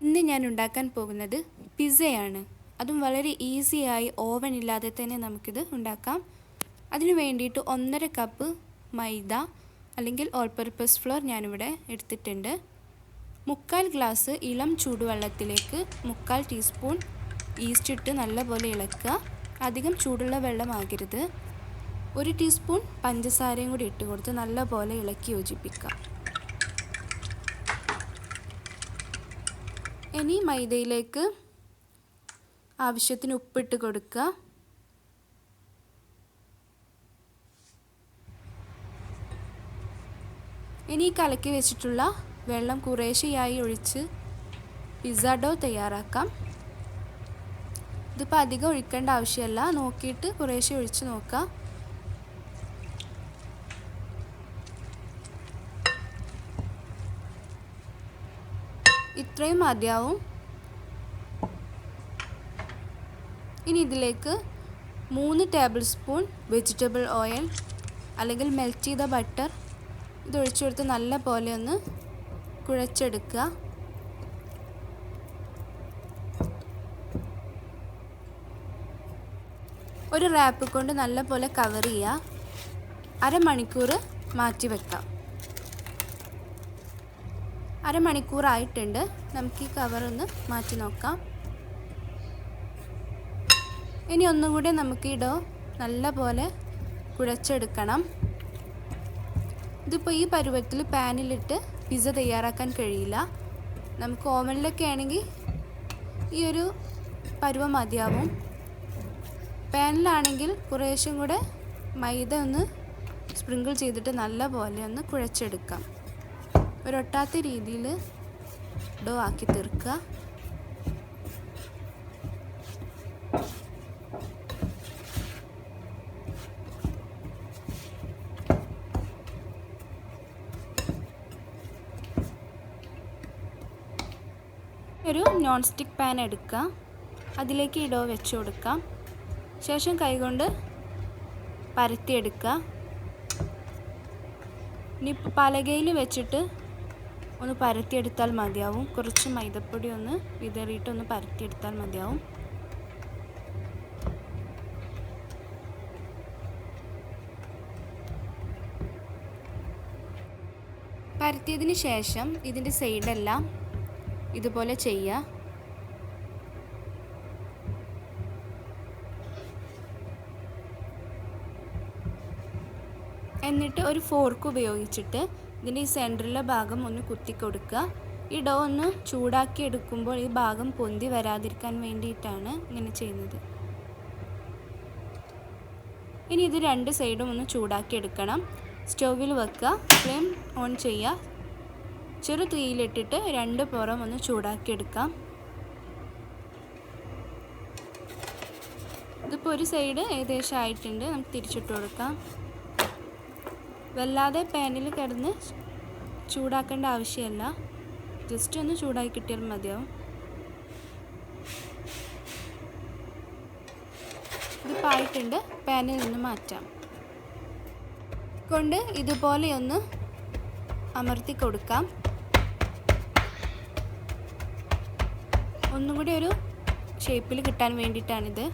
ഇന്ന് ഞാൻ ഉണ്ടാക്കാൻ പോകുന്നത് പിസ്സയാണ്. അതും വളരെ ഈസിയായി ഓവൻ ഇല്ലാതെ തന്നെ നമുക്കിത് ഉണ്ടാക്കാം. അതിനു വേണ്ടിയിട്ട് 1.5 കപ്പ് മൈദ അല്ലെങ്കിൽ ഓൾ പർപ്പസ് ഫ്ലോർ ഞാനിവിടെ എടുത്തിട്ടുണ്ട്. 3/4 ഗ്ലാസ് ഇളം ചൂടുവെള്ളത്തിലേക്ക് 3/4 ടീസ്പൂൺ ഈസ്റ്റ് ഇട്ട് നല്ലപോലെ ഇളക്കുക. അധികം ചൂടുള്ള വെള്ളമാകരുത്. 1 ടീസ്പൂൺ പഞ്ചസാരയും കൂടി ഇട്ട് കൊടുത്ത് നല്ലപോലെ ഇളക്കി യോജിപ്പിക്കുക. ഇനി മൈദയിലേക്ക് ആവശ്യത്തിന് ഉപ്പിട്ട് കൊടുക്കുക. ഇനി കലക്കി വെച്ചിട്ടുള്ള വെള്ളം കുറേശ്ശെയായി ഒഴിച്ച് പിസ്സ ഡോ തയ്യാറാക്കാം. ഇതിപ്പോൾ അധികം ഒഴിക്കേണ്ട ആവശ്യമില്ല, നോക്കിയിട്ട് കുറേശ്ശെ ഒഴിച്ച് നോക്കുക. ഇത്രയും മതിയാവും. ഇനി ഇതിലേക്ക് 3 ടേബിൾ സ്പൂൺ വെജിറ്റബിൾ ഓയിൽ അല്ലെങ്കിൽ മെൽറ്റ് ചെയ്ത ബട്ടർ ഇതൊഴിച്ചു കൊടുത്ത് നല്ല പോലെ ഒന്ന് കുഴച്ചെടുക്കുക. ഒരു റാപ്പ് കൊണ്ട് നല്ല പോലെ കവർ ചെയ്യുക. അരമണിക്കൂർ മാറ്റി വെക്കാം. അരമണിക്കൂറായിട്ടുണ്ട്. നമുക്ക് ഈ കവറൊന്ന് മാറ്റി നോക്കാം. ഇനി ഒന്നും കൂടി നമുക്ക് ഈ ഡോ നല്ല പോലെ കുഴച്ചെടുക്കണം. ഇതിപ്പോൾ ഈ പരുവത്തിൽ പാനിലിട്ട് പിസ്സ തയ്യാറാക്കാൻ കഴിയില്ല. നമുക്ക് ഓവനിലൊക്കെ ആണെങ്കിൽ ഈ ഒരു പരുവം മതിയാവും. പാനിലാണെങ്കിൽ കുറേശ്ശും കൂടെ മൈദ ഒന്ന് സ്പ്രിങ്കിൾ ചെയ്തിട്ട് നല്ല പോലെ ഒന്ന് കുഴച്ചെടുക്കാം. ഒരൊട്ടാത്ത രീതിയിൽ ഡോ ആക്കി തീർക്കുക. ഒരു നോൺ സ്റ്റിക്ക് പാൻ എടുക്കുക. അതിലേക്ക് ഈ ഡോ വെച്ച് കൊടുക്കാം. ശേഷം കൈകൊണ്ട് പരത്തിയെടുക്കുക. ഇനി പലകയിൽ വെച്ചിട്ട് ഒന്ന് പരത്തിയെടുത്താൽ മതിയാവും. കുറച്ച് മൈദപ്പൊടി ഒന്ന് വിതറിയിട്ടൊന്ന് പരത്തിയെടുത്താൽ മതിയാവും. പരത്തിയതിന് ശേഷം ഇതിൻ്റെ സൈഡെല്ലാം ഇതുപോലെ ചെയ്യുക. എന്നിട്ട് ഒരു ഫോർക്ക് ഉപയോഗിച്ചിട്ട് ഇതിൻ്റെ ഈ സെൻറ്ററിലെ ഭാഗം ഒന്ന് കുത്തി കൊടുക്കുക. ഈ ഡോ ഒന്ന് ചൂടാക്കി എടുക്കുമ്പോൾ ഈ ഭാഗം പൊന്തി വരാതിരിക്കാൻ വേണ്ടിയിട്ടാണ് ഇങ്ങനെ ചെയ്യുന്നത്. ഇനി ഇത് 2 സൈഡും ഒന്ന് ചൂടാക്കി എടുക്കണം. സ്റ്റൗവിൽ വെക്കുക. ഫ്ലെയിം ഓൺ ചെയ്യുക. ചെറു തീയിലിട്ടിട്ട് 2 പുറം ഒന്ന് ചൂടാക്കി എടുക്കാം. ഇതിപ്പോൾ ഒരു സൈഡ് ഏകദേശം ആയിട്ടുണ്ട്. നമുക്ക് തിരിച്ചിട്ട് കൊടുക്കാം. വല്ലാതെ പാനിൽ കിടന്ന് ചൂടാക്കേണ്ട ആവശ്യമില്ല. ജസ്റ്റ് ഒന്ന് ചൂടാക്കി കിട്ടിയാൽ മതിയാവും. ഇതിപ്പോൾ ആയിട്ടുണ്ട്. പാനിൽ നിന്ന് മാറ്റാം. കൊണ്ട് ഇതുപോലെ ഒന്ന് അമർത്തി കൊടുക്കാം. ഒന്നും കൂടി ഒരു ഷേപ്പിൽ കിട്ടാൻ വേണ്ടിയിട്ടാണിത്.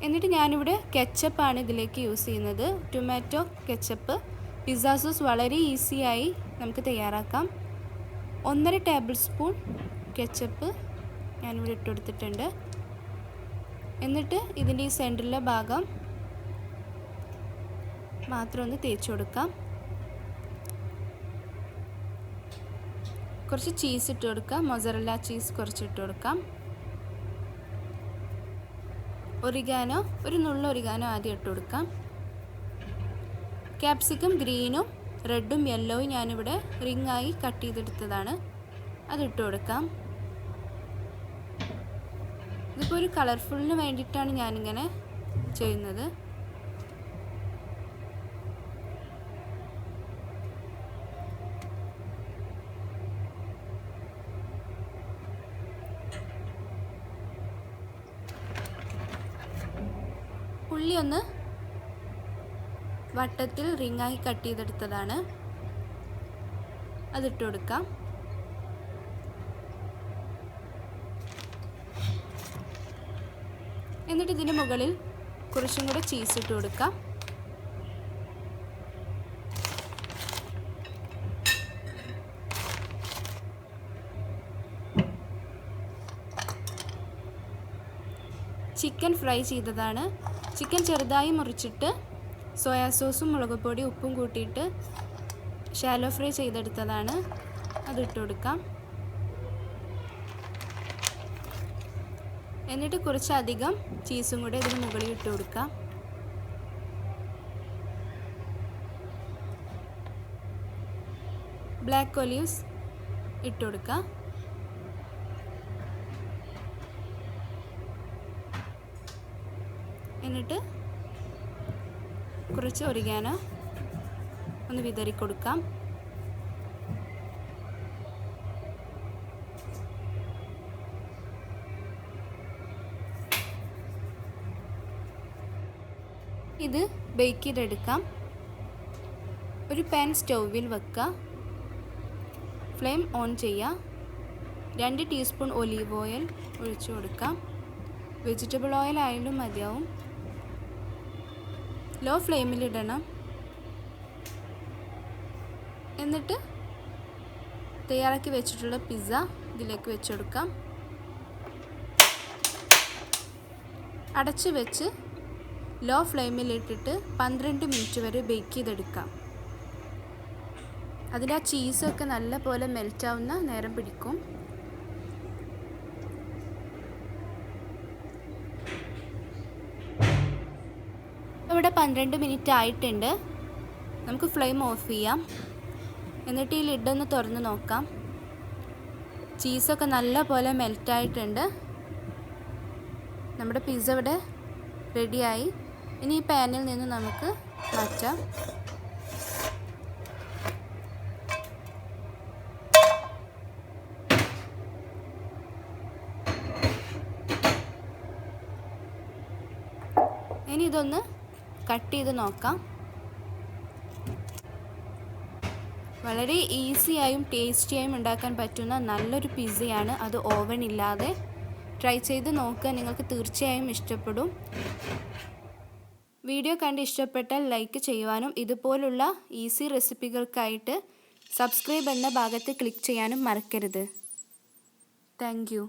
എന്നിട്ട് ഞാനിവിടെ കെച്ചപ്പാണ് ഇതിലേക്ക് യൂസ് ചെയ്യുന്നത്. Tomato ketchup. പിസ്സ സോസ് വളരെ ഈസിയായി നമുക്ക് തയ്യാറാക്കാം. 1.5 ടേബിൾ സ്പൂൺ കെച്ചപ്പ് ഞാനിവിടെ ഇട്ട് കൊടുത്തിട്ടുണ്ട്. എന്നിട്ട് ഇതിൻ്റെ ഈ സെൻറ്ററിലെ ഭാഗം മാത്രം ഒന്ന് തേച്ച് കൊടുക്കാം. കുറച്ച് ചീസ് ഇട്ട് കൊടുക്കാം. മൊസറല്ല ചീസ് കുറച്ച് ഇട്ട് കൊടുക്കാം. ഒറിഗാനോ, ഒരു നുള്ള ഒറിഗാനോ ആദ്യം ഇട്ട് കൊടുക്കാം. ക്യാപ്സിക്കം ഗ്രീനും റെഡും യെല്ലോയും ഞാനിവിടെ റിങ്ങായി കട്ട് ചെയ്തെടുത്തതാണ്. അതിട്ട് കൊടുക്കാം. ഇതിപ്പോൾ ഒരു കളർഫുള്ളിന് വേണ്ടിയിട്ടാണ് ഞാനിങ്ങനെ ചെയ്യുന്നത്. ഉള്ളി ഒന്ന് വട്ടത്തിൽ റിങ്ങായി കട്ട് ചെയ്തെടുത്തതാണ്. അതിട്ട് കൊടുക്കാം. എന്നിട്ട് ഇതിന് മുകളിൽ കുറച്ചും കൂടെ ചീസ് ഇട്ട് കൊടുക്കാം. ചിക്കൻ ഫ്രൈ ചെയ്തതാണ്. ചിക്കൻ ചെറുതായി മുറിച്ചിട്ട് സോയാ സോസും മുളക് പൊടി ഉപ്പും കൂട്ടിയിട്ട് ഷാലോ ഫ്രൈ ചെയ്തെടുത്തതാണ്. അതിട്ട് കൊടുക്കാം. എന്നിട്ട് കുറച്ചധികം ചീസും കൂടെ ഇതിന് മുകളിൽ ഇട്ട് കൊടുക്കാം. ബ്ലാക്ക് ഒലീവ്സ് ഇട്ട് കൊടുക്കാം. എന്നിട്ട് കുറച്ച് ഒറിഗാനോ ഒന്ന് വിതറി കൊടുക്കാം. ഇത് ബേക്ക് ചെയ്തെടുക്കാം. ഒരു പാൻ സ്റ്റൗവിൽ വെക്കുക. ഫ്ലെയിം ഓൺ ചെയ്യുക. 2 ടീസ്പൂൺ ഒലീവ് ഓയിൽ ഒഴിച്ചു കൊടുക്കാം. വെജിറ്റബിൾ ഓയിൽ ആയാലും മതിയാവും. ലോ ഫ്ലെയിമിലിടണം. എന്നിട്ട് തയ്യാറാക്കി വെച്ചിട്ടുള്ള പിസ്സ ഇതിലേക്ക് വെച്ചെടുക്കാം. അടച്ച് വെച്ച് ലോ ഫ്ലെയിമിലിട്ടിട്ട് 12 മിനിറ്റ് വരെ ബേക്ക് ചെയ്തെടുക്കാം. അതിൻ്റെ ആ ചീസൊക്കെ നല്ലപോലെ മെൽറ്റാവുന്ന നേരം പിടിക്കും. ഇവിടെ 12 മിനിറ്റ് ആയിട്ടുണ്ട്. നമുക്ക് ഫ്ലെയിം ഓഫ് ചെയ്യാം. എന്നിട്ട് ഈ ലിഡൊന്ന് തുറന്ന് നോക്കാം. ചീസൊക്കെ നല്ലപോലെ മെൽറ്റായിട്ടുണ്ട്. നമ്മുടെ പിസ്സ ഇവിടെ റെഡിയായി. ഇനി ഈ പാനിൽ നിന്ന് നമുക്ക് മാറ്റാം. ഇനി ഇതൊന്ന് കട്ട് ചെയ്ത് നോക്കാം. വളരെ ഈസിയായും ടേസ്റ്റിയായും ഉണ്ടാക്കാൻ പറ്റുന്ന നല്ലൊരു പിസ്സയാണ്. അത് ഓവൻ ഇല്ലാതെ. ട്രൈ ചെയ്ത് നോക്കുക. നിങ്ങൾക്ക് തീർച്ചയായും ഇഷ്ടപ്പെടും. വീഡിയോ കണ്ട് ഇഷ്ടപ്പെട്ടാൽ ലൈക്ക് ചെയ്യുവാനും ഇതുപോലുള്ള ഈസി റെസിപ്പികൾക്കായിട്ട് സബ്സ്ക്രൈബ് എന്ന ഭാഗത്ത് ക്ലിക്ക് ചെയ്യാനും മറക്കരുത്. Thank you.